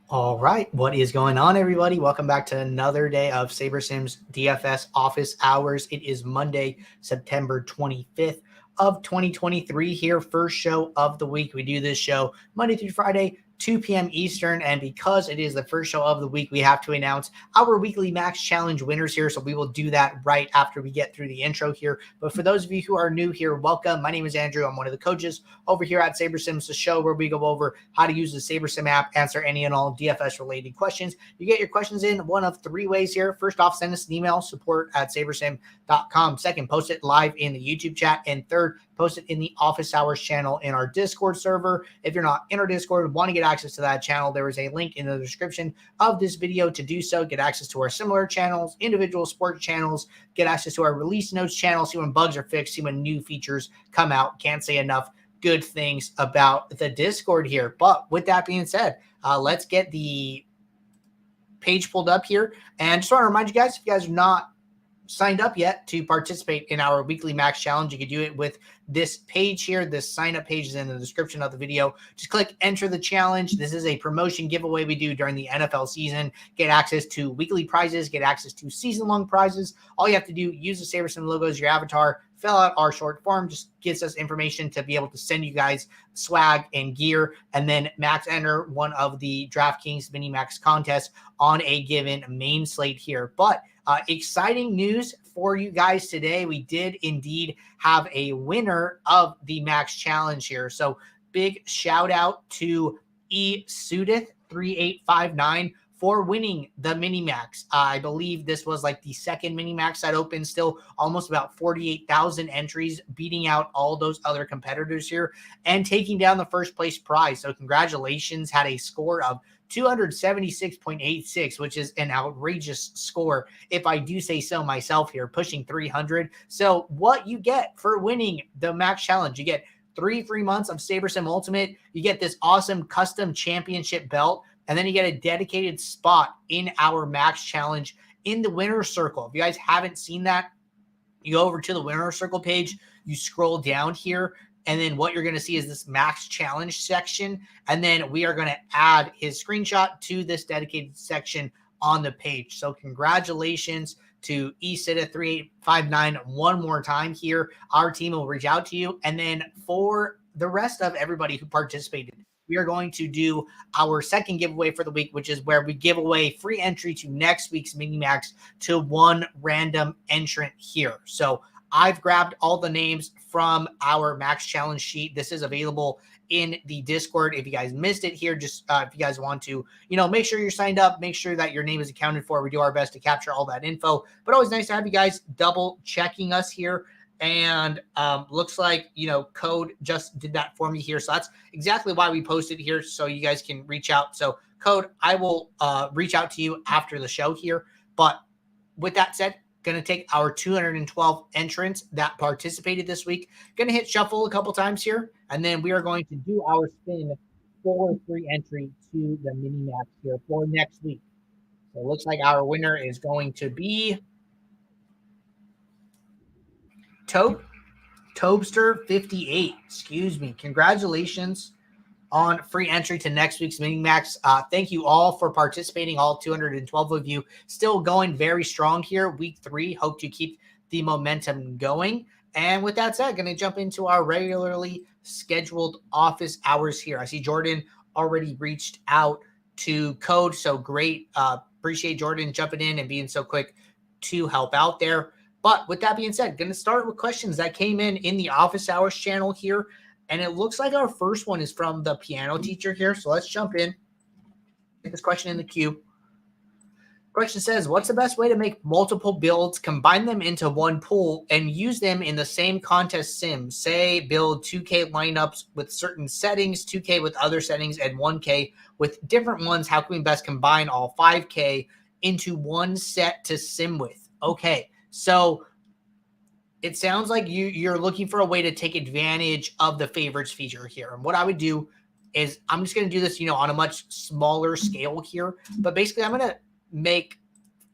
All right, what is going on, everybody? Welcome back to another day of SaberSim's DFS office hours. It is Monday, September 25th of 2023 here, first show of the week. We do this show Monday through Friday, 2 p.m. Eastern, and because it is the first show of the week, we have to announce our weekly Max Challenge winners here, so we will do that right after we get through the intro here. But for those of you who are new here, welcome. My name is Andrew. I'm one of the coaches over here at SaberSim, the show where we go over how to use the SaberSim app, answer any and all DFS-related questions. You get your questions in one of three ways here. First off, send us an email, support@sabersim.com. Second, post it live in the YouTube chat. And third, post it in the office hours channel in our Discord server. If you're not in our Discord, want to get access to that channel, there is a link in the description of this video to do so. Get access to our similar channels, individual sports channels, get access to our release notes channel, see when bugs are fixed, see when new features come out. Can't say enough good things about the Discord here. But with that being said, let's get the page pulled up here. And just want to remind you guys, if you guys are not signed up yet to participate in our weekly Max Challenge, you can do it with this page here. This sign up page is in the description of the video. Just click enter the challenge. This is a promotion giveaway we do during the NFL season. Get access to weekly prizes, get access to season-long prizes. All you have to do, use the SaberSim logo as your avatar, fill out our short form, just gives us information to be able to send you guys swag and gear, and then max enter one of the DraftKings Mini Max contests on a given main slate here. But exciting news for you guys today. We did indeed have a winner of the Max Challenge here. So big shout out to eSudith3859 for winning the Mini Max. I believe this was like the second Mini Max that opened, still almost about 48,000 entries, beating out all those other competitors here and taking down the first place prize. So congratulations, had a score of 276.86, which is an outrageous score, if I do say so myself here, pushing 300. So what you get for winning the Max Challenge, you get 3 free months of SaberSim Ultimate, you get this awesome custom championship belt, and then you get a dedicated spot in our Max Challenge in the winner's circle. If you guys haven't seen that, you go over to the winner's circle page, you scroll down here, and then what you're going to see is this Max Challenge section. And then we are going to add his screenshot to this dedicated section on the page. So congratulations to eSudith3859 one more time here. Our team will reach out to you. And then for the rest of everybody who participated, we are going to do our second giveaway for the week, which is where we give away free entry to next week's Mini Max to one random entrant here. So I've grabbed all the names from our Max Challenge sheet. This is available in the Discord. If you guys missed it here, just if you guys want to, make sure you're signed up, make sure that your name is accounted for. We do our best to capture all that info, but always nice to have you guys double checking us here. And looks like, Code just did that for me here. So that's exactly why we posted here, so you guys can reach out. So Code, I will reach out to you after the show here. But with that said, going to take our 212 entrants that participated this week. Going to hit shuffle a couple times here, and then we are going to do our spin for free entry to the Mini Max here for next week. So it looks like our winner is going to be Tobster58. Excuse me. Congratulations on free entry to next week's Mini Max. Thank you all for participating, all 212 of you. Still going very strong here, week 3. Hope to keep the momentum going. And with that said, going to jump into our regularly scheduled office hours here. I see Jordan already reached out to Code, so great. Appreciate Jordan jumping in and being so quick to help out there. But with that being said, going to start with questions that came in the office hours channel here. And it looks like our first one is from the piano teacher here. So let's jump in. Get this question in the queue. Question says, what's the best way to make multiple builds, combine them into one pool, and use them in the same contest sim? Say, build 2K lineups with certain settings, 2K with other settings, and 1K with different ones. How can we best combine all 5K into one set to sim with? Okay, so it sounds like you're looking for a way to take advantage of the favorites feature here. And what I would do is I'm just going to do this, on a much smaller scale here. But basically, I'm going to make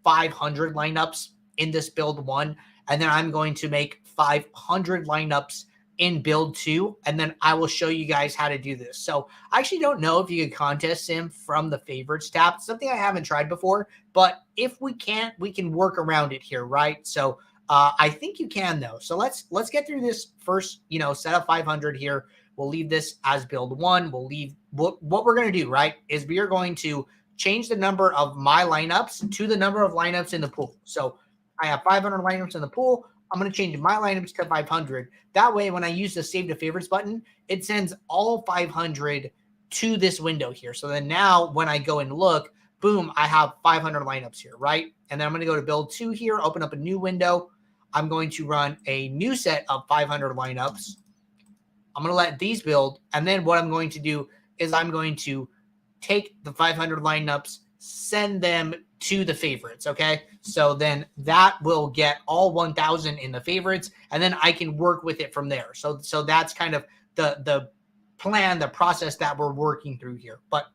500 lineups in this build 1. And then I'm going to make 500 lineups in build 2, and then I will show you guys how to do this. So I actually don't know if you can contest sim from the favorites tab. It's something I haven't tried before, but if we can't, we can work around it here, right? So I think you can though. So let's get through this first, set of 500 here. We'll leave this as build 1. We'll leave what we're going to do, right, is we are going to change the number of my lineups to the number of lineups in the pool. So I have 500 lineups in the pool. I'm going to change my lineups to 500. That way, when I use the save to favorites button, it sends all 500 to this window here. So then now when I go and look, boom, I have 500 lineups here, right? And then I'm going to go to build 2 here, open up a new window. I'm going to run a new set of 500 lineups. I'm going to let these build. And then what I'm going to do is I'm going to take the 500 lineups, send them to the favorites, okay? So then that will get all 1,000 in the favorites, and then I can work with it from there. So that's kind of the plan, the process that we're working through here. But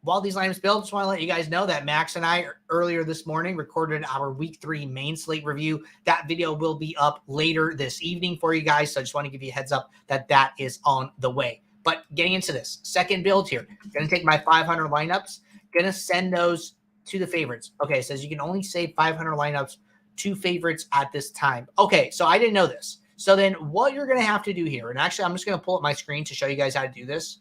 while these lineups build, just want to let you guys know that Max and I earlier this morning recorded our week 3 main slate review. That video will be up later this evening for you guys. So I just want to give you a heads up that that is on the way. But getting into this second build here, going to take my 500 lineups, going to send those to the favorites. Okay, it says you can only save 500 lineups to favorites at this time. Okay, so I didn't know this. So then what you're going to have to do here, and actually I'm just going to pull up my screen to show you guys how to do this.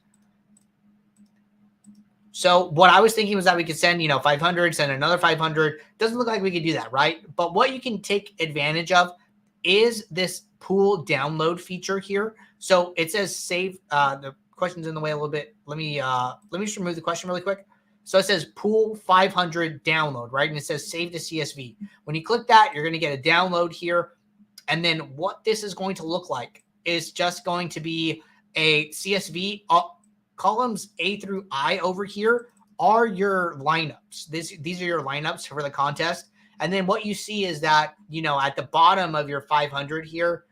So what I was thinking was that we could send, 500, send another 500. Doesn't look like we could do that, right? But what you can take advantage of is this pool download feature here. So it says save. The question's in the way a little bit. Let me just remove the question really quick. So it says pool 500 download, right? And it says save to CSV. When you click that, you're going to get a download here. And then what this is going to look like is just going to be a CSV. Columns A through I over here are your lineups. These are your lineups for the contest. And then what you see is that, at the bottom of your 500 here,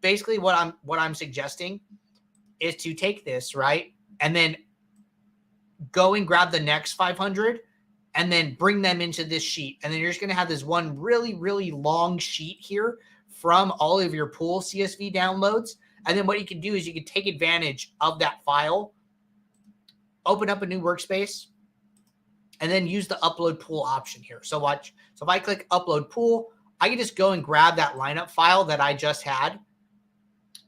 basically what I'm suggesting is to take this, right? And then go and grab the next 500 and then bring them into this sheet. And then you're just going to have this one really, really long sheet here from all of your pool CSV downloads. And then what you can do is you can take advantage of that file, open up a new workspace, and then use the upload pool option here. So watch. So if I click upload pool, I can just go and grab that lineup file that I just had,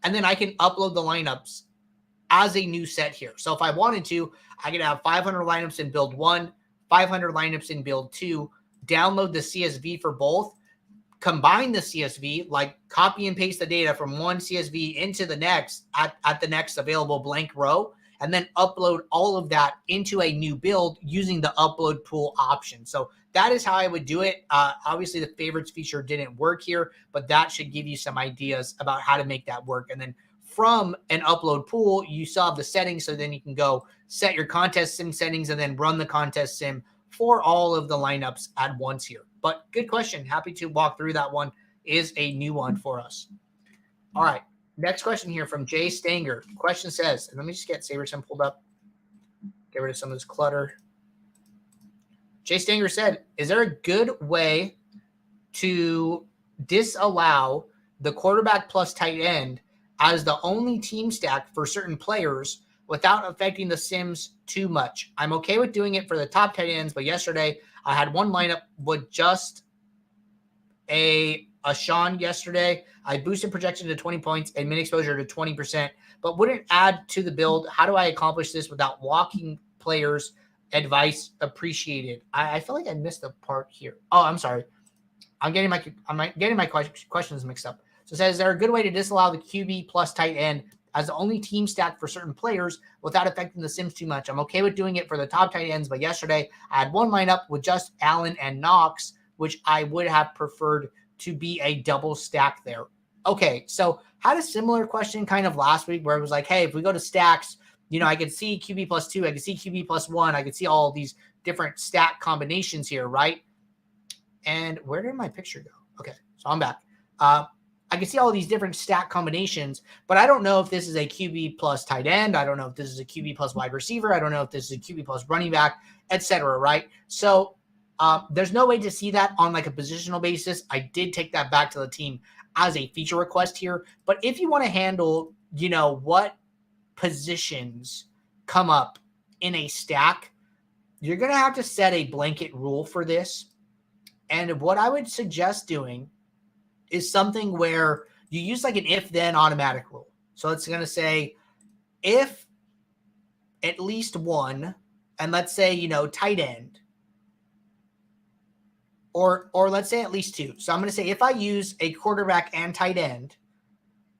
and then I can upload the lineups as a new set here. So if I wanted to, I could have 500 lineups in build 1, 500 lineups in build 2, download the CSV for both, combine the CSV, like copy and paste the data from one CSV into the next at the next available blank row, and then upload all of that into a new build using the upload pool option. So that is how I would do it. Obviously, the favorites feature didn't work here, but that should give you some ideas about how to make that work. And then from an upload pool, you still have the settings, so then you can go set your contest sim settings and then run the contest sim for all of the lineups at once here. But good question. Happy to walk through that one. Is a new one for us. All right. Next question here from Jay Stanger. Question says, and let me just get SaberSim pulled up. Get rid of some of this clutter. Jay Stanger said, is there a good way to disallow the quarterback plus tight end as the only team stack for certain players without affecting the sims too much? I'm okay with doing it for the top tight ends, but yesterday I had one lineup with just a Sean yesterday. I boosted projection to 20 points and min exposure to 20%, but wouldn't add to the build. How do I accomplish this without walking players? Advice appreciated. I feel like I missed a part here. Oh, I'm sorry. I'm getting my questions mixed up. So it says, is there a good way to disallow the QB plus tight end as the only team stack for certain players without affecting the sims too much? I'm okay with doing it for the top tight ends, but yesterday I had one lineup with just Allen and Knox, which I would have preferred to be a double stack there. Okay, so had a similar question kind of last week where it was like, hey, if we go to stacks, I could see QB plus 2, I could see QB plus 1, I could see all these different stack combinations here, right? And where did my picture go? Okay, so I'm back. I can see all these different stack combinations, but I don't know if this is a QB plus tight end. I don't know if this is a QB plus wide receiver. I don't know if this is a QB plus running back, etc. Right? So There's no way to see that on like a positional basis. I did take that back to the team as a feature request here. But if you want to handle, you know, what positions come up in a stack, you're going to have to set a blanket rule for this. And what I would suggest doing is something where you use like an if-then automatic rule. So it's going to say if at least one, and let's say, you know, tight end, or let's say at least two. So I'm going to say if I use a quarterback and tight end,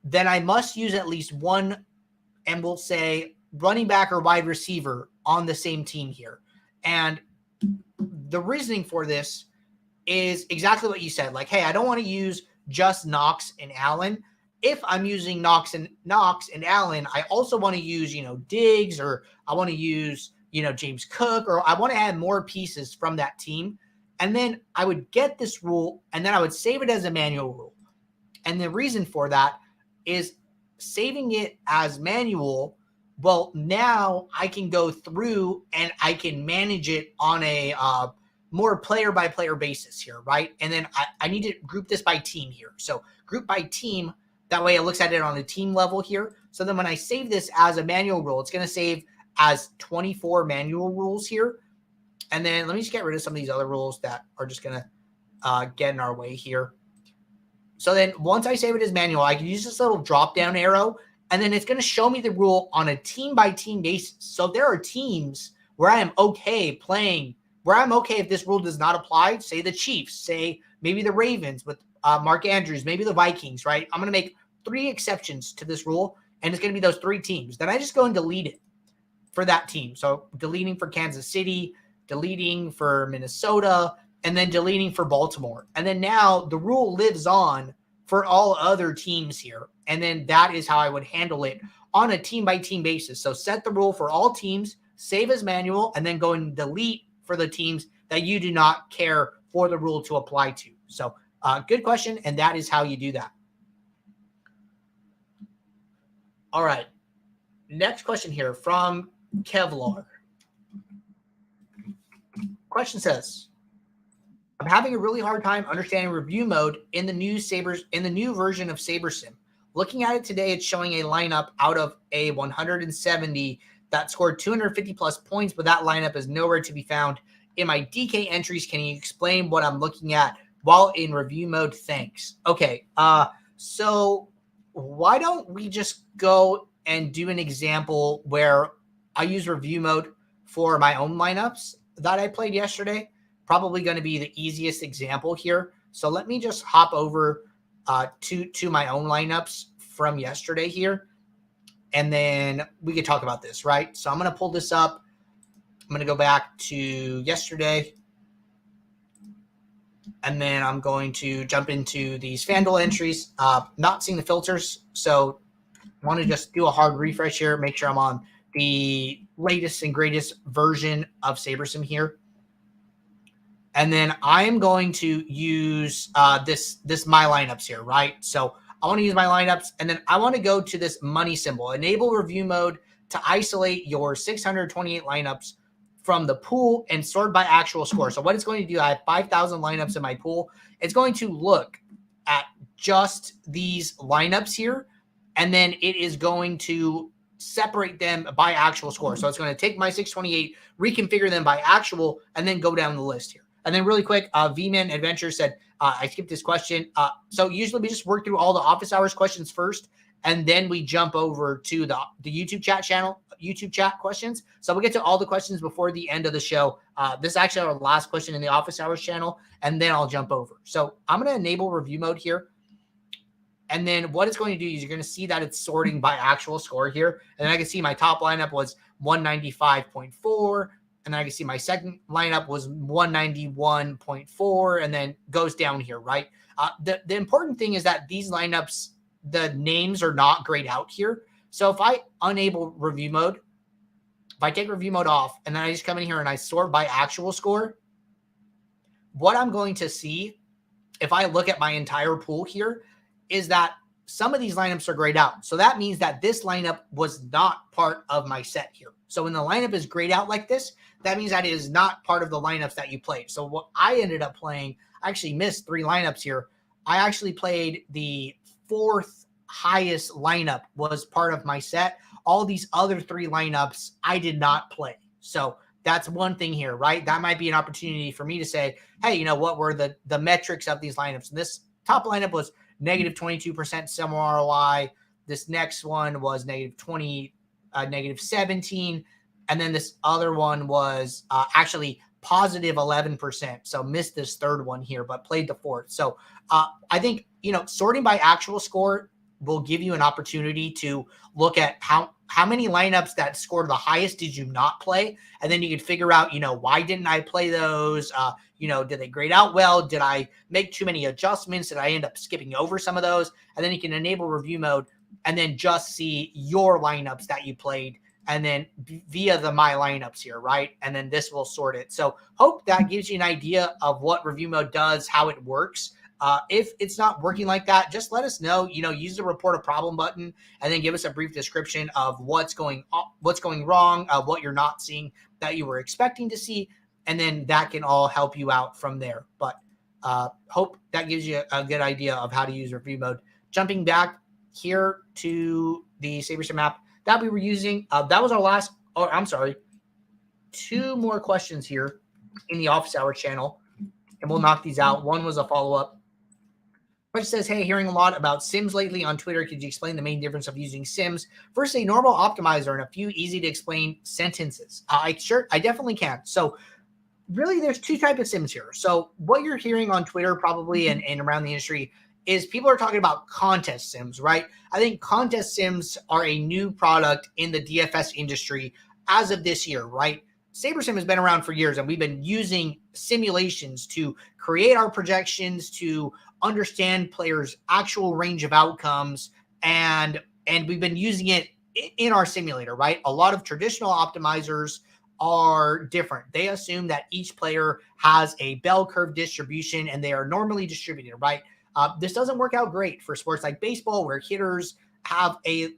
then I must use at least one, and we'll say running back or wide receiver on the same team here. And the reasoning for this is exactly what you said. Like, hey, I don't want to use just Knox and Allen. If I'm using Knox and Allen, I also want to use, you know, Diggs, or I want to use, you know, James Cook, or I want to add more pieces from that team. And then I would get this rule, and then I would save it as a manual rule. And the reason for that is saving it as manual. Well, now I can go through and I can manage it on a more player-by-player basis here, right? And then I need to group this by team here. So group by team, that way it looks at it on a team level here. So then when I save this as a manual rule, it's going to save as 24 manual rules here. And then let me just get rid of some of these other rules that are just going to get in our way here. So then once I save it as manual, I can use this little drop-down arrow, and then it's going to show me the rule on a team-by-team basis. So there are teams where I am okay playing, where I'm okay if this rule does not apply, say the Chiefs, say maybe the Ravens with Mark Andrews, maybe the Vikings, right? I'm going to make 3 exceptions to this rule, and it's going to be those 3 teams. Then I just go and delete it for that team. So deleting for Kansas City, deleting for Minnesota, and then deleting for Baltimore. And then now the rule lives on for all other teams here. And then that is how I would handle it on a team-by-team basis. So set the rule for all teams, save as manual, and then go and delete for the teams that you do not care for the rule to apply to. So good question, and that is how you do that. All right. Next question here from Kevlar. Question says, I'm having a really hard time understanding review mode in the new version of SaberSim. Looking at it today, it's showing a lineup out of a 170 that scored 250 plus points, but that lineup is nowhere to be found in my DK entries. Can you explain what I'm looking at while in review mode? Thanks. Okay. So why don't we just go and do an example where I use review mode for my own lineups that I played yesterday? Probably going to be the easiest example here. So let me just hop over to my own lineups from yesterday here, and then we could talk about this, right? So I'm going to pull this up. I'm going to go back to yesterday, and then I'm going to jump into these FanDuel entries. Not seeing the filters, so I want to just do a hard refresh here, make sure I'm on the latest and greatest version of SaberSim here. And then I'm going to use this my lineups here, right? So I want to use my lineups, and then I want to go to this money symbol, enable review mode to isolate your 628 lineups from the pool and sort by actual score. So what it's going to do, I have 5,000 lineups in my pool. It's going to look at just these lineups here, and then it is going to separate them by actual score. So it's going to take my 628, reconfigure them by actual, and then go down the list here. And then really quick, V-Man Adventure said, I skipped this question. So usually we just work through all the office hours questions first, and then we jump over to the YouTube chat channel, YouTube chat questions. So we'll get to all the questions before the end of the show. This is actually our last question in the office hours channel, and then I'll jump over. So I'm going to enable review mode here. And then what it's going to do is you're going to see that it's sorting by actual score here. And then I can see my top lineup was 195.4. And then I can see my second lineup was 191.4, and then goes down here, right? The important thing is that these lineups, the names are not grayed out here. So if I enable review mode, if I take review mode off, and then I just come in here and I sort by actual score, what I'm going to see, if I look at my entire pool here, is that some of these lineups are grayed out. So that means that this lineup was not part of my set here. So when the lineup is grayed out like this, that means that it is not part of the lineups that you played. So what I ended up playing, I actually missed 3 lineups here. I actually played the 4th highest lineup was part of my set. All these other 3 lineups I did not play. So that's one thing here, right? That might be an opportunity for me to say, hey, you know, what were the metrics of these lineups? And this top lineup was negative 22% sim ROI. This next one was negative 20, negative 17. And then this other one was actually positive 11%. So missed this 3rd one here, but played the 4th. So I think, you know, sorting by actual score will give you an opportunity to look at how many lineups that scored the highest did you not play? And then you can figure out, you know, why didn't I play those? You know, did they grade out well? Did I make too many adjustments? Did I end up skipping over some of those? And then you can enable review mode and then just see your lineups that you played and then via the my lineups here, right? And then this will sort it. So hope that gives you an idea of what review mode does, how it works. If it's not working like that, just let us know. You know, use the report a problem button and then give us a brief description of what's going wrong, what you're not seeing that you were expecting to see, and then that can all help you out from there. But hope that gives you a good idea of how to use review mode. Jumping back here to the SaberSim app that we were using, that was our last. Oh, I'm sorry. 2 more questions here in the office hour channel, and we'll knock these out. One was a follow-up. Which says, hey, hearing a lot about Sims lately on Twitter. Could you explain the main difference of using Sims versus a normal optimizer and a few easy to explain sentences? I definitely can. So really there's 2 types of Sims here. So what you're hearing on Twitter probably and around the industry is people are talking about contest Sims, right? I think contest Sims are a new product in the DFS industry as of this year, right? SaberSim has been around for years, and we've been using simulations to create our projections, to understand players' actual range of outcomes, and we've been using it in our simulator, right? A lot of traditional optimizers are different. They assume that each player has a bell curve distribution, and they are normally distributed, right? This doesn't work out great for sports like baseball, where hitters have a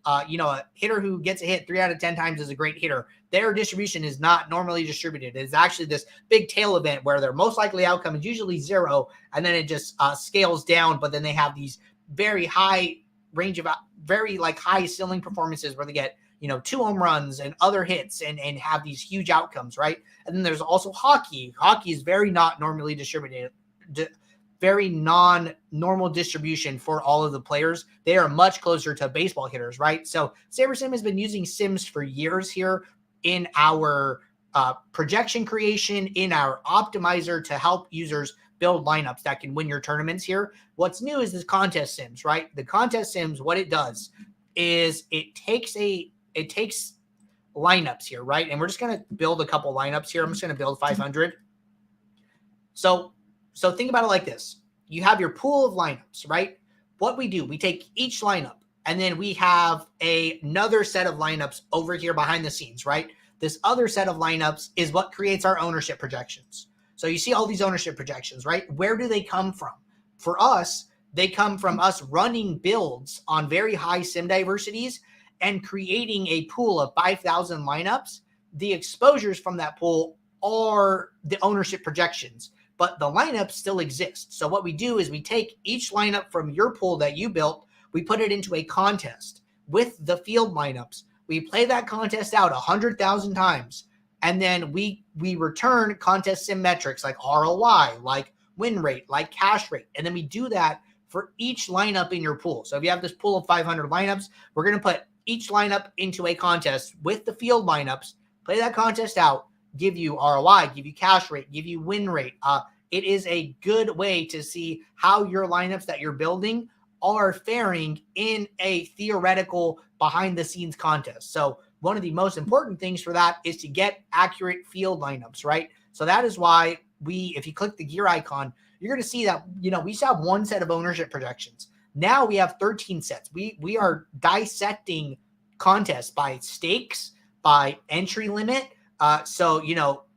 hitter who gets a hit 3 out of 10 times is a great hitter. Their distribution is not normally distributed. It's actually this big tail event where their most likely outcome is usually 0, and then it just scales down. But then they have these very high range of very high ceiling performances where they get 2 home runs and other hits and have these huge outcomes, right? And then there's also hockey. Hockey is very not normally distributed. Very non-normal distribution for all of the players. They are much closer to baseball hitters, right? So SaberSim has been using Sims for years here in our projection creation, in our optimizer to help users build lineups that can win your tournaments here. What's new is this contest Sims, right? The contest Sims, what it does is it takes lineups here, right? And we're just going to build a couple lineups here. I'm just going to build 500. So think about it like this. You have your pool of lineups, right? What we do, we take each lineup and then we have another set of lineups over here behind the scenes, right? This other set of lineups is what creates our ownership projections. So you see all these ownership projections, right? Where do they come from? For us, they come from us running builds on very high sim diversities and creating a pool of 5,000 lineups. The exposures from that pool are the ownership projections, but the lineups still exist. So what we do is we take each lineup from your pool that you built, we put it into a contest with the field lineups. We play that contest out 100,000 times, and then we return contest sim metrics like ROI, like win rate, like cash rate. And then we do that for each lineup in your pool. So if you have this pool of 500 lineups, we're going to put each lineup into a contest with the field lineups, play that contest out, give you ROI, give you cash rate, give you win rate. It is a good way to see how your lineups that you're building are faring in a theoretical behind the scenes contest. So one of the most important things for that is to get accurate field lineups, right? So that is why if you click the gear icon, you're going to see that, we used to have one set of ownership projections. Now we have 13 sets. We are dissecting contests by stakes, by entry limit. So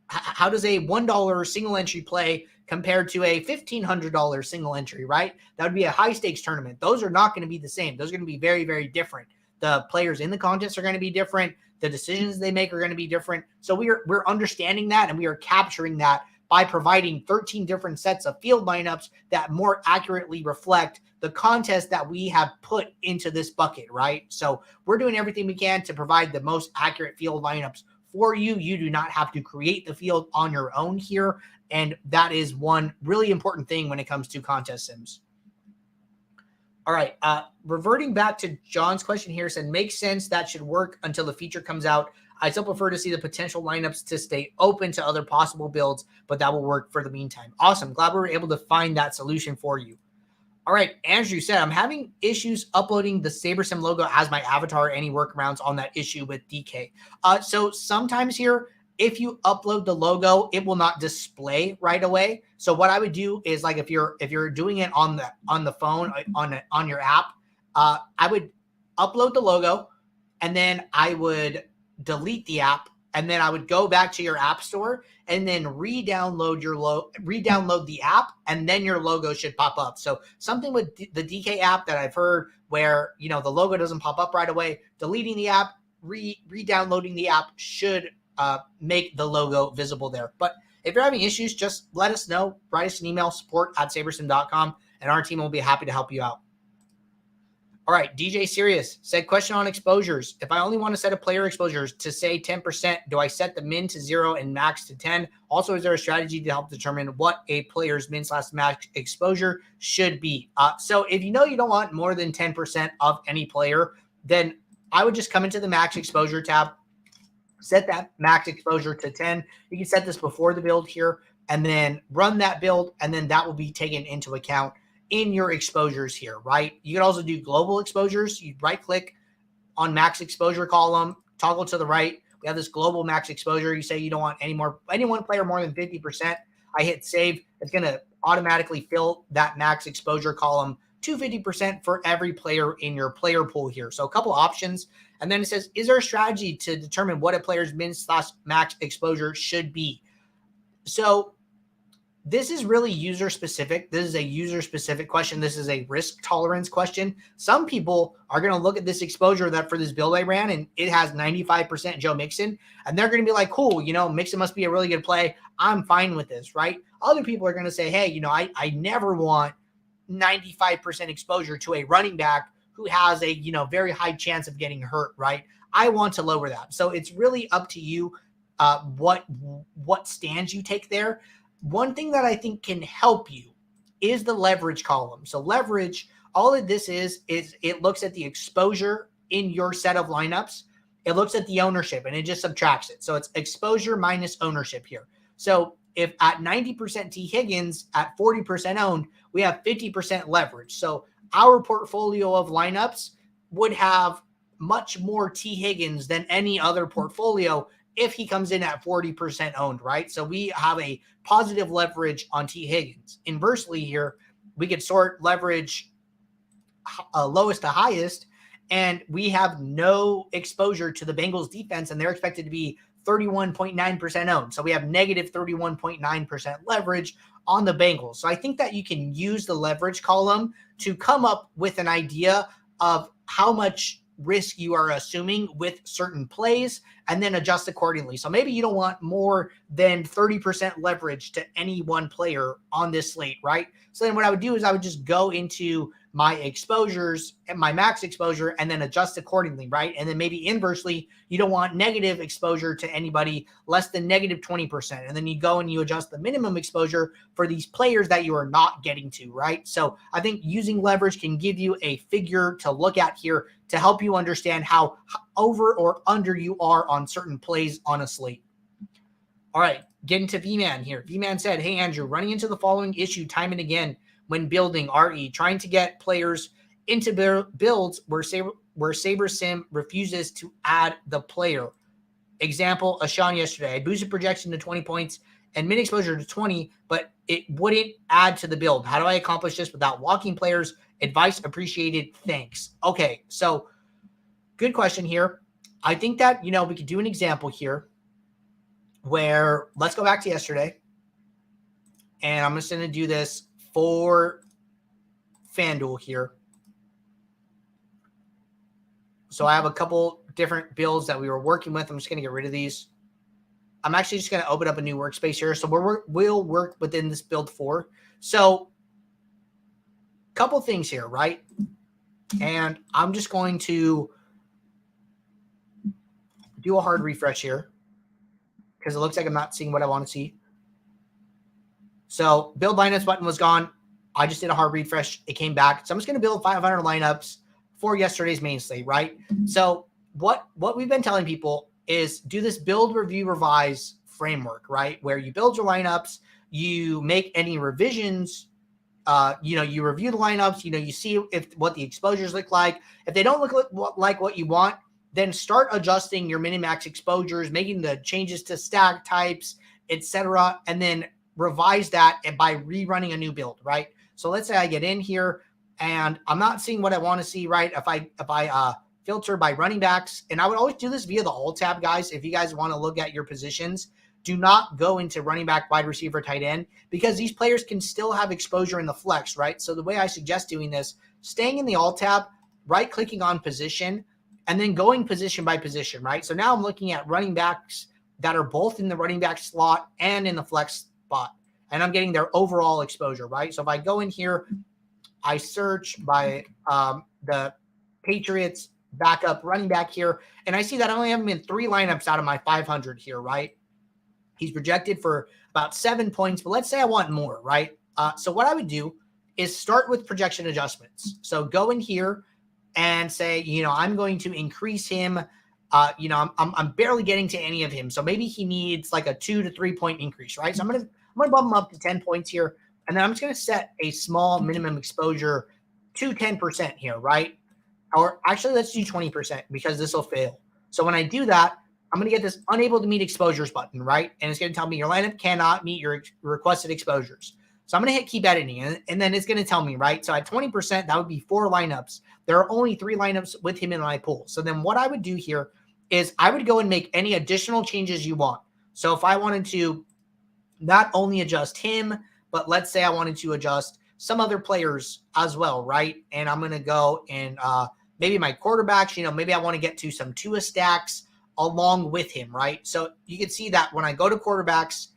how does a $1 single entry play compared to a $1,500 single entry, right? That would be a high stakes tournament. Those are not going to be the same. Those are going to be very, very different. The players in the contest are going to be different. The decisions they make are going to be different. So we're understanding that, and we are capturing that by providing 13 different sets of field lineups that more accurately reflect the contest that we have put into this bucket, right? So we're doing everything we can to provide the most accurate field lineups for you. You do not have to create the field on your own here. And that is one really important thing when it comes to contest sims. All right. Reverting back to John's question here, said, makes sense. That should work until the feature comes out. I still prefer to see the potential lineups to stay open to other possible builds, but that will work for the meantime. Awesome. Glad we were able to find that solution for you. All right. Andrew said, I'm having issues uploading the SaberSim logo as my avatar. Any workarounds on that issue with DK? So sometimes here, if you upload the logo, it will not display right away. So what I would do is, like, if you're doing it on the phone, on your app, I would upload the logo, and then I would delete the app, and then I would go back to your app store and then re-download the app, and then your logo should pop up. So something with the DK app that I've heard where, the logo doesn't pop up right away, deleting the app, re-downloading the app should make the logo visible there. But if you're having issues, just let us know. Write us an email, support@sabersim.com, and our team will be happy to help you out. All right, DJ Sirius said, question on exposures. If I only want to set a player exposures to, say, 10%, do I set the min to 0 and max to 10? Also, is there a strategy to help determine what a player's min/max exposure should be? So if you don't want more than 10% of any player, then I would just come into the max exposure tab, set that max exposure to 10. You can set this before the build here, and then run that build, and then that will be taken into account in your exposures here, right? You can also do global exposures. You right-click on max exposure column, toggle to the right. We have this global max exposure. You say you don't want any one player more than 50%. I hit save. It's going to automatically fill that max exposure column to 50% for every player in your player pool here. So a couple options. And then it says, is there a strategy to determine what a player's min/max exposure should be? So this is really user specific. This is a user specific question. This is a risk tolerance question. Some people are going to look at this exposure that for this build I ran, and it has 95% Joe Mixon, and they're going to be like, cool, Mixon must be a really good play. I'm fine with this, right? Other people are going to say, hey, I never want 95% exposure to a running back who has a, very high chance of getting hurt, right? I want to lower that. So it's really up to you what stands you take there. One thing that I think can help you is the leverage column. So leverage, all of this is it looks at the exposure in your set of lineups. It looks at the ownership, and it just subtracts it. So it's exposure minus ownership here. So if at 90% T Higgins, at 40% owned, we have 50% leverage. So our portfolio of lineups would have much more T Higgins than any other portfolio if he comes in at 40% owned, right? So we have a positive leverage on T Higgins. Inversely here, we could sort leverage lowest to highest, and we have no exposure to the Bengals defense, and they're expected to be 31.9% owned. So we have negative 31.9% leverage on the Bengals. So I think that you can use the leverage column to come up with an idea of how much risk you are assuming with certain plays, and then adjust accordingly. So maybe you don't want more than 30% leverage to any one player on this slate, right? So then what I would do is I would just go into my exposures and my max exposure and then adjust accordingly, right? And then maybe inversely, you don't want negative exposure to anybody less than negative 20%. And then you go and you adjust the minimum exposure for these players that you are not getting to, right? So I think using leverage can give you a figure to look at here to help you understand how over or under you are on certain plays on a slate. All right, getting to V-Man here. V-Man said, hey, Andrew, running into the following issue time and again when building RE, trying to get players into builds where SaberSim refuses to add the player. Example, Ashawn yesterday. I boosted projection to 20 points and min exposure to 20, but it wouldn't add to the build. How do I accomplish this without walking players? Advice appreciated. Thanks. Okay, so good question here. I think that, we could do an example here where let's go back to yesterday. And I'm just going to do this for FanDuel here. So I have a couple different builds that we were working with. I'm just going to get rid of these. I'm actually just going to open up a new workspace here. So we'll work within this build 4. So couple things here, right? And I'm just going to do a hard refresh here because it looks like I'm not seeing what I want to see. So build lineups button was gone. I just did a hard refresh. It came back. So I'm just going to build 500 lineups for yesterday's main slate, right? So what we've been telling people is do this build, review, revise framework, right? Where you build your lineups, you make any revisions, you review the lineups, you see what the exposures look like. If they don't look like what you want, then start adjusting your minimax exposures, making the changes to stack types, etc., and then revise that by rerunning a new build, right? So let's say I get in here and I'm not seeing what I want to see, right? If I filter by running backs, and I would always do this via the alt tab, guys. If you guys want to look at your positions, do not go into running back, wide receiver, tight end, because these players can still have exposure in the flex, right? So the way I suggest doing this, staying in the alt tab, right-clicking on position, and then going position by position, right? So now I'm looking at running backs that are both in the running back slot and in the flex spot, and I'm getting their overall exposure, right? So if I go in here, I search by the Patriots backup running back here, and I see that I only have him in 3 lineups out of my 500 here, right? He's projected for about 7 points, but let's say I want more, right? So what I would do is start with projection adjustments. So go in here and say, I'm going to increase him. I'm barely getting to any of him. So maybe he needs like a 2 to 3 point increase, right? So I'm gonna bump him up to 10 points here. And then I'm just going to set a small minimum exposure to 10% here, right? Or actually, let's do 20% because this will fail. So when I do that, I'm going to get this unable to meet exposures button, right? And it's going to tell me your lineup cannot meet your requested exposures. So I'm going to hit keep editing, and then it's going to tell me, right? So at 20%, that would be 4 lineups. There are only 3 lineups with him in my pool. So then what I would do here is I would go and make any additional changes you want. So if I wanted to not only adjust him, but let's say I wanted to adjust some other players as well, right? And I'm going to go and maybe my quarterbacks, maybe I want to get to some Tua stacks along with him, right? So you can see that when I go to quarterbacks,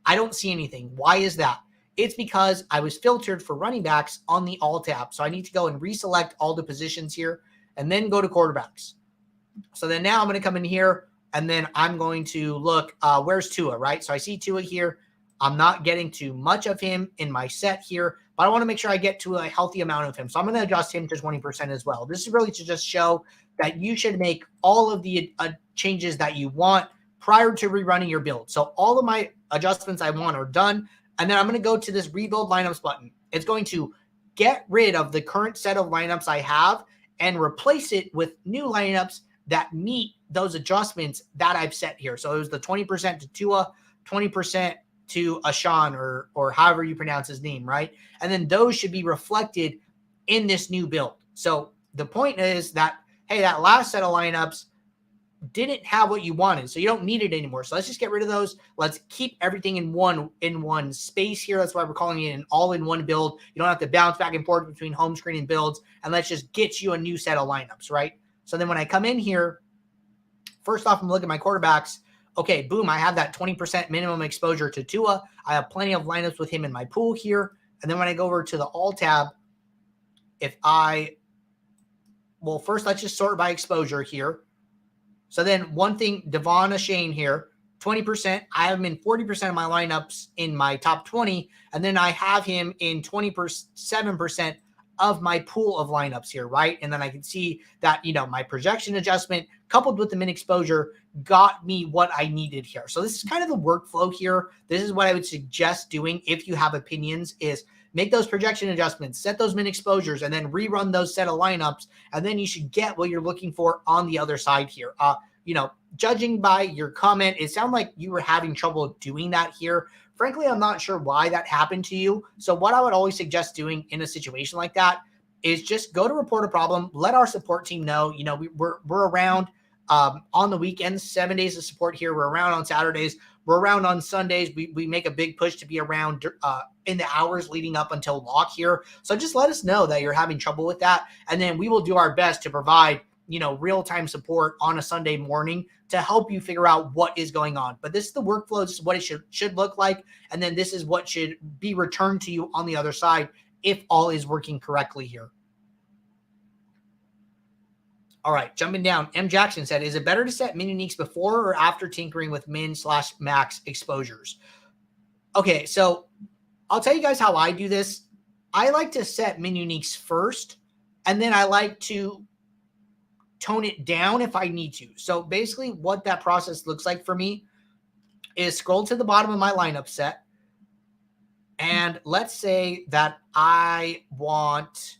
I don't see anything. Why is that? It's because I was filtered for running backs on the alt tab. So I need to go and reselect all the positions here and then go to quarterbacks. So then now I'm going to come in here and then I'm going to look, where's Tua, right? So I see Tua here. I'm not getting too much of him in my set here, but I want to make sure I get to a healthy amount of him. So I'm going to adjust him to 20% as well. This is really to just show that you should make all of the changes that you want prior to rerunning your build. So all of my adjustments I want are done. And then I'm going to go to this rebuild lineups button. It's going to get rid of the current set of lineups I have and replace it with new lineups that meet those adjustments that I've set here. So it was the 20% to Tua, 20% to Ashan or however you pronounce his name, right? And then those should be reflected in this new build. So the point is that, hey, that last set of lineups didn't have what you wanted, so you don't need it anymore. So let's just get rid of those. Let's keep everything in one space here. That's why we're calling it an all-in-one build. You don't have to bounce back and forth between home screen and builds, and let's just get you a new set of lineups, right? So then when I come in here, first off, I'm looking at my quarterbacks. Okay, boom, I have that 20% minimum exposure to Tua. I have plenty of lineups with him in my pool here. And then when I go over to the alt tab, first let's just sort by exposure here. So then one thing, Devon Achane here, 20%. I have him in 40% of my lineups in my top 20. And then I have him in 27% of my pool of lineups here, right? And then I can see that, my projection adjustment coupled with the min exposure got me what I needed here. So this is kind of the workflow here. This is what I would suggest doing if you have opinions is make those projection adjustments, set those min exposures, and then rerun those set of lineups. And then you should get what you're looking for on the other side here. Judging by your comment, it sounded like you were having trouble doing that here. Frankly, I'm not sure why that happened to you. So what I would always suggest doing in a situation like that is just go to report a problem. Let our support team know, we're around on the weekends, 7 days of support here. We're around on Saturdays. We're around on Sundays. We make a big push to be around in the hours leading up until lock here. So just let us know that you're having trouble with that. And then we will do our best to provide, real-time support on a Sunday morning to help you figure out what is going on. But this is the workflow. This is what it should look like. And then this is what should be returned to you on the other side if all is working correctly here. All right, jumping down. M. Jackson said, is it better to set min uniques before or after tinkering with min/max exposures? Okay, so I'll tell you guys how I do this. I like to set min uniques first, and then I like to tone it down if I need to. So basically what that process looks like for me is scroll to the bottom of my lineup set. And let's say that I want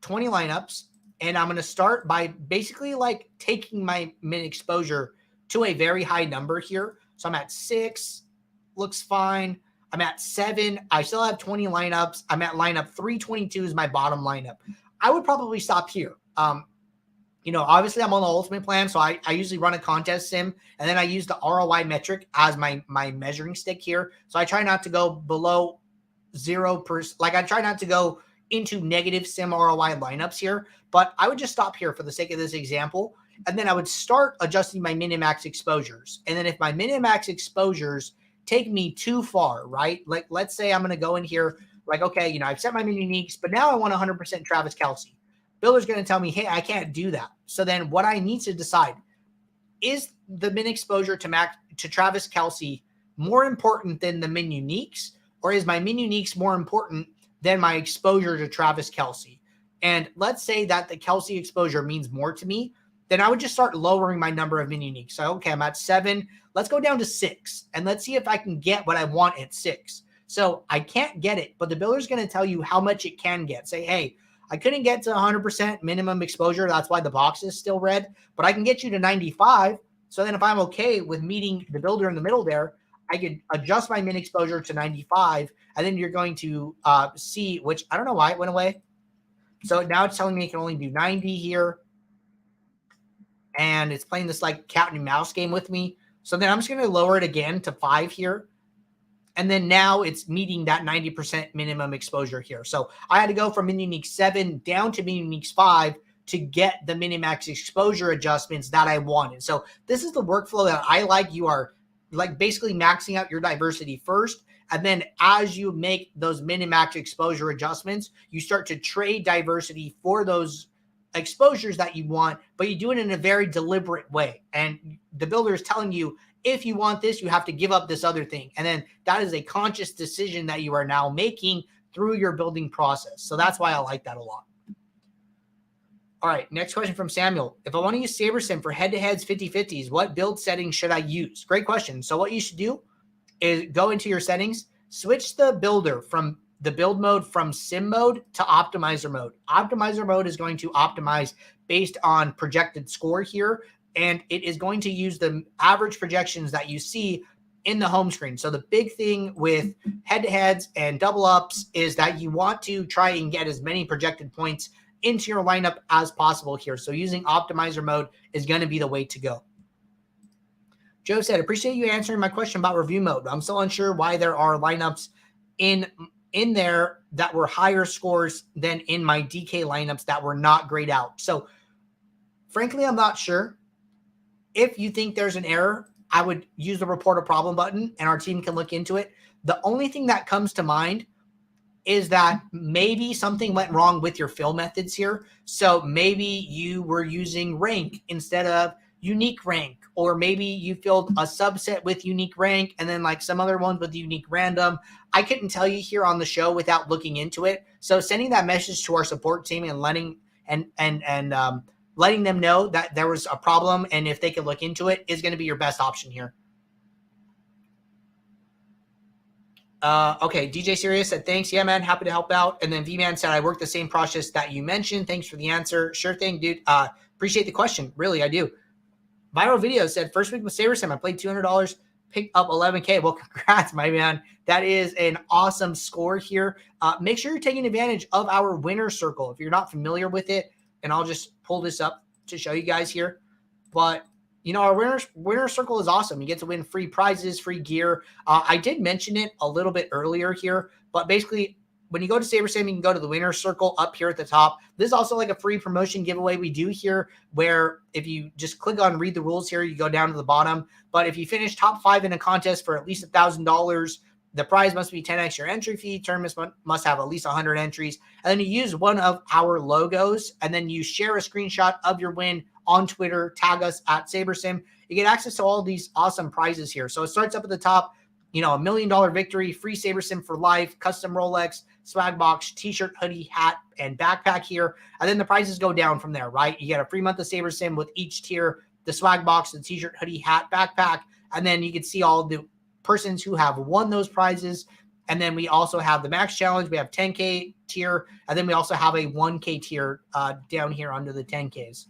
20 lineups. And I'm going to start by basically like taking my min exposure to a very high number here. So I'm at 6, looks fine. I'm at 7. I still have 20 lineups. I'm at lineup 322 is my bottom lineup. I would probably stop here. Obviously I'm on the ultimate plan. So I usually run a contest sim, and then I use the ROI metric as my measuring stick here. So I try not to go below 0%. Like I try not to go into negative sim ROI lineups here, but I would just stop here for the sake of this example. And then I would start adjusting my min and max exposures. And then if my min and max exposures take me too far, right? Like let's say I'm going to go in here like, okay, I've set my min uniques, but now I want 100% Travis Kelce. Builder's going to tell me, hey, I can't do that. So then what I need to decide is the min exposure to Travis Kelce more important than the min uniques, or is my min uniques more important than my exposure to Travis Kelce? And let's say that the Kelce exposure means more to me, then I would just start lowering my number of min uniques. So, okay, I'm at 7. Let's go down to 6, and let's see if I can get what I want at 6. So I can't get it, but the builder's going to tell you how much it can get. Say, hey, I couldn't get to 100% minimum exposure. That's why the box is still red, but I can get you to 95. So then if I'm okay with meeting the builder in the middle there, I could adjust my min exposure to 95, and then you're going to see, which I don't know why it went away. So now it's telling me it can only do 90 here, and it's playing this like cat and mouse game with me. So then I'm just going to lower it again to 5 here, and then now it's meeting that 90% minimum exposure here. So I had to go from min unique 7 down to min unique 5 to get the minimax exposure adjustments that I wanted. So this is the workflow that I like. You are like basically maxing out your diversity first. And then as you make those minimax exposure adjustments, you start to trade diversity for those exposures that you want, but you do it in a very deliberate way. And the builder is telling you, if you want this, you have to give up this other thing. And then that is a conscious decision that you are now making through your building process. So that's why I like that a lot. All right, next question from Samuel. If I want to use SaberSim for head-to-heads 50-50s, what build settings should I use? Great question. So what you should do is go into your settings, switch the builder from the build mode from sim mode to optimizer mode. Optimizer mode is going to optimize based on projected score here, and it is going to use the average projections that you see in the home screen. So the big thing with head-to-heads and double-ups is that you want to try and get as many projected points into your lineup as possible here. So using optimizer mode is going to be the way to go. Joe said, appreciate you answering my question about review mode. I'm still unsure why there are lineups in there that were higher scores than in my DK lineups that were not grayed out. So frankly, I'm not sure. If you think there's an error, I would use the report a problem button and our team can look into it. The only thing that comes to mind is that maybe something went wrong with your fill methods here. So maybe you were using rank instead of unique rank, or maybe you filled a subset with unique rank and then like some other ones with unique random. I couldn't tell you here on the show without looking into it. So sending that message to our support team and letting them know that there was a problem and if they could look into it is going to be your best option here. Okay, DJ Sirius said, thanks. Yeah, man, happy to help out. And then V-Man said, I work the same process that you mentioned. Thanks for the answer. Sure thing, dude. Appreciate the question. Really, I do. Viral Video said, first week with SaberSim, I played $200, picked up 11K. Well, congrats, my man. That is an awesome score here. Make sure you're taking advantage of our winner circle if you're not familiar with it. And I'll just pull this up to show you guys here. But our winner circle is awesome. You get to win free prizes, free gear. I did mention it a little bit earlier here, but basically when you go to SaberSim, you can go to the winner circle up here at the top. This is also like a free promotion giveaway we do here, where if you just click on read the rules here, you go down to the bottom. But if you finish top 5 in a contest for at least $1,000, the prize must be 10x your entry fee. Tournaments must have at least 100 entries. And then you use one of our logos, and then you share a screenshot of your win on Twitter, tag us at SaberSim. You get access to all these awesome prizes here. So it starts up at the top, $1 million victory, free SaberSim for life, custom Rolex, swag box, t-shirt, hoodie, hat, and backpack here. And then the prizes go down from there, right? You get a free month of SaberSim with each tier, the swag box, the t-shirt, hoodie, hat, backpack. And then you can see all the persons who have won those prizes. And then we also have the max challenge. We have 10K tier. And then we also have a 1K tier down here under the 10Ks.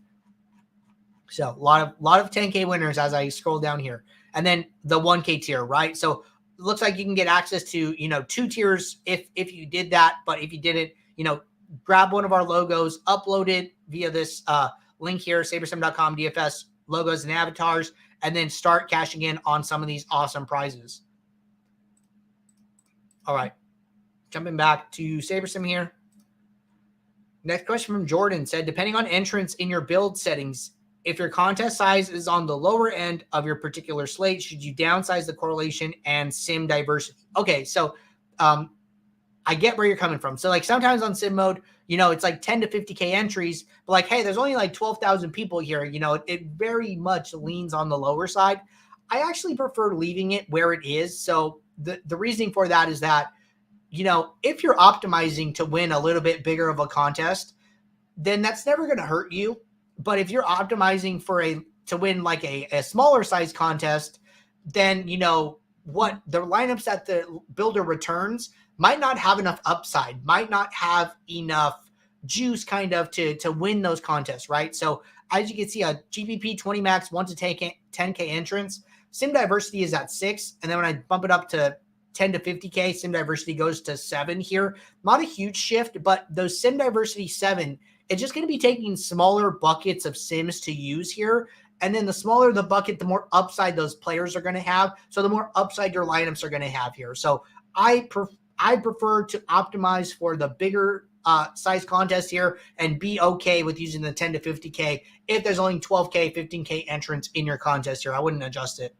So a lot of 10K winners as I scroll down here. And then the 1K tier, right? So it looks like you can get access to, 2 tiers if you did that. But if you didn't, grab one of our logos, upload it via this link here, SaberSim.com, DFS logos and avatars, and then start cashing in on some of these awesome prizes. All right. Jumping back to SaberSim here. Next question from Jordan said, depending on entrance in your build settings, if your contest size is on the lower end of your particular slate, should you downsize the correlation and sim diversity? Okay, so I get where you're coming from. So like sometimes on sim mode, it's like 10 to 50K entries, but like, hey, there's only like 12,000 people here. It very much leans on the lower side. I actually prefer leaving it where it is. So the reasoning for that is that, if you're optimizing to win a little bit bigger of a contest, then that's never going to hurt you. But if you're optimizing to win like a smaller size contest, then what the lineups that the builder returns might not have enough upside, might not have enough juice kind of to win those contests, right? So as you can see, a GPP 20 max 1 to 10K entrance, sim diversity is at 6, and then when I bump it up to 10 to 50K, sim diversity goes to 7 here. Not a huge shift, but those sim diversity 7, it's just going to be taking smaller buckets of sims to use here. And then the smaller the bucket, the more upside those players are going to have. So the more upside your lineups are going to have here. So I prefer to optimize for the bigger size contest here and be okay with using the 10 to 50K. If there's only 12K, 15K entrance in your contest here, I wouldn't adjust it.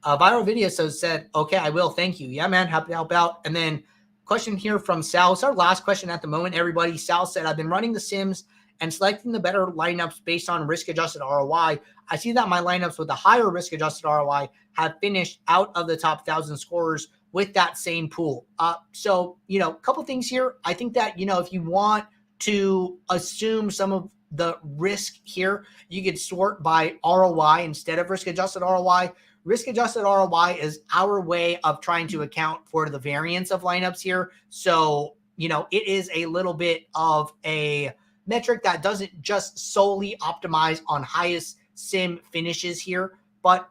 Viral Video said, okay, I will. Thank you. Yeah, man. Happy to help out. And then question here from Sal. It's our last question at the moment, everybody. Sal said, I've been running the Sims and selecting the better lineups based on risk-adjusted ROI. I see that my lineups with a higher risk-adjusted ROI have finished out of the top 1,000 scorers with that same pool. So, a couple things here. I think that, if you want to assume some of the risk here, you could sort by ROI instead of risk-adjusted ROI. Risk-adjusted ROI is our way of trying to account for the variance of lineups here. So, it is a little bit of a metric that doesn't just solely optimize on highest sim finishes here, but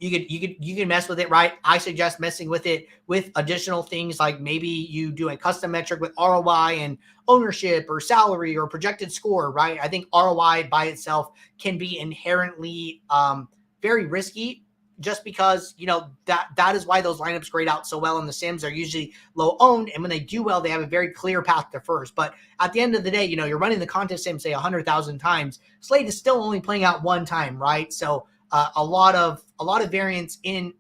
you can mess with it, right? I suggest messing with it with additional things like maybe you do a custom metric with ROI and ownership or salary or projected score, right? I think ROI by itself can be inherently very risky, just because, that is why those lineups grade out so well in the Sims. They're usually low owned, and when they do well, they have a very clear path to first. But at the end of the day, you're running the contest Sim, say 100,000 times. Slate is still only playing out one time, right? So a lot of variance in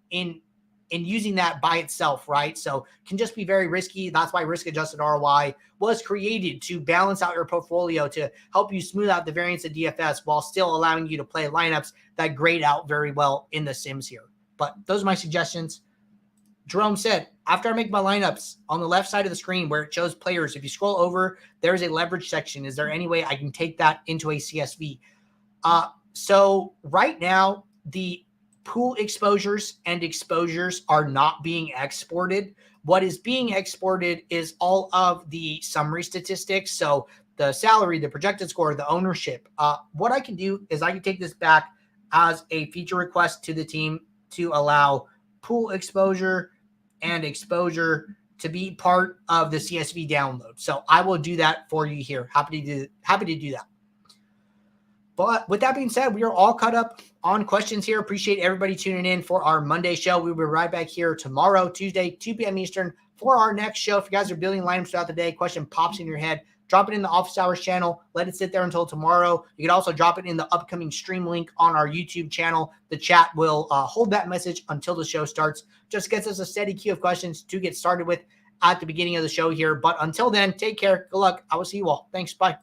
using that by itself, right? So can just be very risky. That's why risk-adjusted ROI was created, to balance out your portfolio, to help you smooth out the variance of DFS while still allowing you to play lineups that grade out very well in the Sims here. But those are my suggestions. Jerome said, after I make my lineups on the left side of the screen where it shows players, if you scroll over, there's a leverage section. Is there any way I can take that into a CSV? So right now, the pool exposures and exposures are not being exported. What is being exported is all of the summary statistics. So the salary, the projected score, the ownership. What I can do is I can take this back as a feature request to the team to allow pool exposure and exposure to be part of the CSV download. So I will do that for you here. Happy to do that. But with that being said, we are all caught up on questions here. Appreciate everybody tuning in for our Monday show. We'll be right back here tomorrow, Tuesday, 2 p.m. Eastern, for our next show. If you guys are building lineups throughout the day, question pops in your head, drop it in the office hours channel. Let it sit there until tomorrow. You can also drop it in the upcoming stream link on our YouTube channel. The chat will hold that message until the show starts. Just gets us a steady queue of questions to get started with at the beginning of the show here. But until then, take care. Good luck. I will see you all. Thanks. Bye.